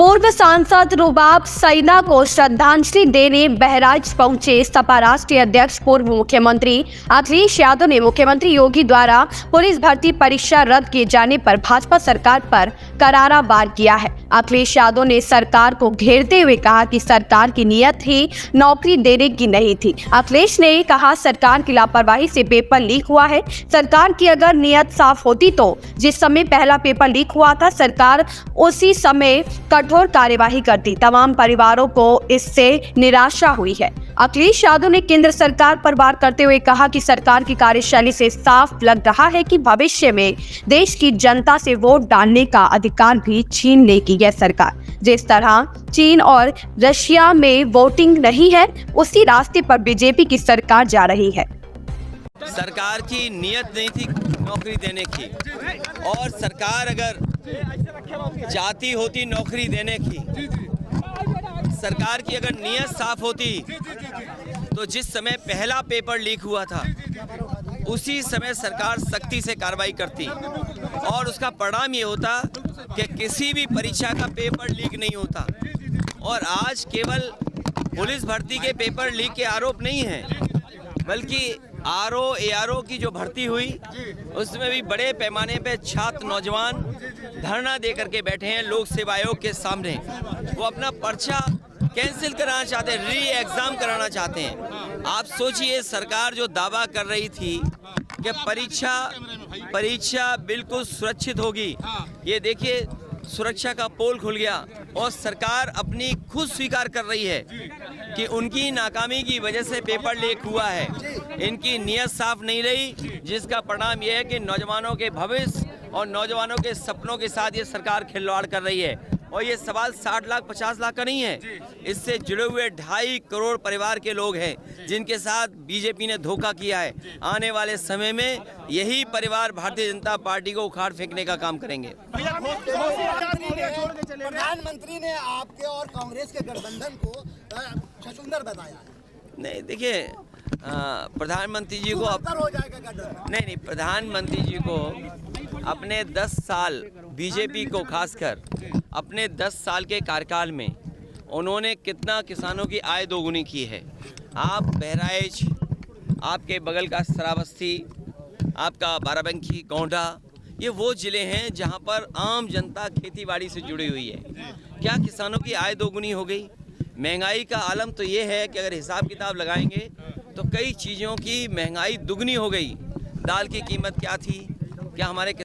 पूर्व सांसद रुबाब सईदा को श्रद्धांजलि देने बहराइच पहुंचे सपा राष्ट्रीय अध्यक्ष पूर्व मुख्यमंत्री अखिलेश यादव ने मुख्यमंत्री योगी द्वारा पुलिस भर्ती परीक्षा रद्द किए जाने पर भाजपा सरकार पर करारा वार किया है। अखिलेश यादव ने सरकार को घेरते हुए कहा कि सरकार की नीयत ही नौकरी देने की नहीं थी। अखिलेश ने कहा सरकार की लापरवाही से पेपर लीक हुआ है। सरकार की अगर नीयत साफ होती तो जिस समय पहला पेपर लीक हुआ था सरकार उसी समय कठोर कार्यवाही करती। तमाम परिवारों को इससे निराशा हुई है। अखिलेश यादव ने केंद्र सरकार पर वार करते हुए कहा कि सरकार की कार्यशैली से साफ लग रहा है कि भविष्य में देश की जनता से वोट डालने का अधिकार भी छीन लेगी यह सरकार। जिस तरह चीन और रशिया में वोटिंग नहीं है उसी रास्ते पर बीजेपी की सरकार जा रही है। सरकार की नीयत नहीं थी नौकरी देने की, और सरकार अगर चाहती होती नौकरी देने की, सरकार की अगर नीयत साफ होती तो जिस समय पहला पेपर लीक हुआ था उसी समय सरकार सख्ती से कार्रवाई करती और उसका परिणाम ये होता कि किसी भी परीक्षा का पेपर लीक नहीं होता। और आज केवल पुलिस भर्ती के पेपर लीक के आरोप नहीं हैं, बल्कि ARO की जो भर्ती हुई उसमें भी बड़े पैमाने पे छात्र नौजवान धरना दे करके बैठे हैं लोक सेवा आयोग के सामने। वो अपना पर्चा कैंसिल कराना चाहते हैं, री एग्जाम कराना चाहते हैं। आप सोचिए, सरकार जो दावा कर रही थी कि परीक्षा बिल्कुल सुरक्षित होगी, ये देखिए सुरक्षा का पोल खुल गया और सरकार अपनी खुद स्वीकार कर रही है कि उनकी नाकामी की वजह से पेपर लीक हुआ है। इनकी नीयत साफ नहीं रही, जिसका परिणाम यह है कि नौजवानों के भविष्य और नौजवानों के सपनों के साथ ये सरकार खिलवाड़ कर रही है। और ये सवाल 60 लाख 50 लाख का नहीं है, इससे जुड़े हुए 2.5 करोड़ परिवार के लोग हैं जिनके साथ बीजेपी ने धोखा किया है। आने वाले समय में यही परिवार भारतीय जनता पार्टी को उखाड़ फेंकने का काम करेंगे। प्रधानमंत्री ने आपके और कांग्रेस के गठबंधन को छछूंदर बताया है। नहीं, देखिए प्रधानमंत्री जी को नहीं, प्रधानमंत्री जी को अपने 10 साल बीजेपी को खासकर अपने 10 साल के कार्यकाल में उन्होंने कितना किसानों की आय दोगुनी की है। आप बहराइच, आपके बगल का श्रावस्ती, आपका बाराबंकी, गोंडा, ये वो ज़िले हैं जहां पर आम जनता खेतीबाड़ी से जुड़ी हुई है। क्या किसानों की आय दोगुनी हो गई? महंगाई का आलम तो ये है कि अगर हिसाब किताब लगाएंगे तो कई चीज़ों की महंगाई दुगनी हो गई। दाल की कीमत क्या थी? क्या हमारे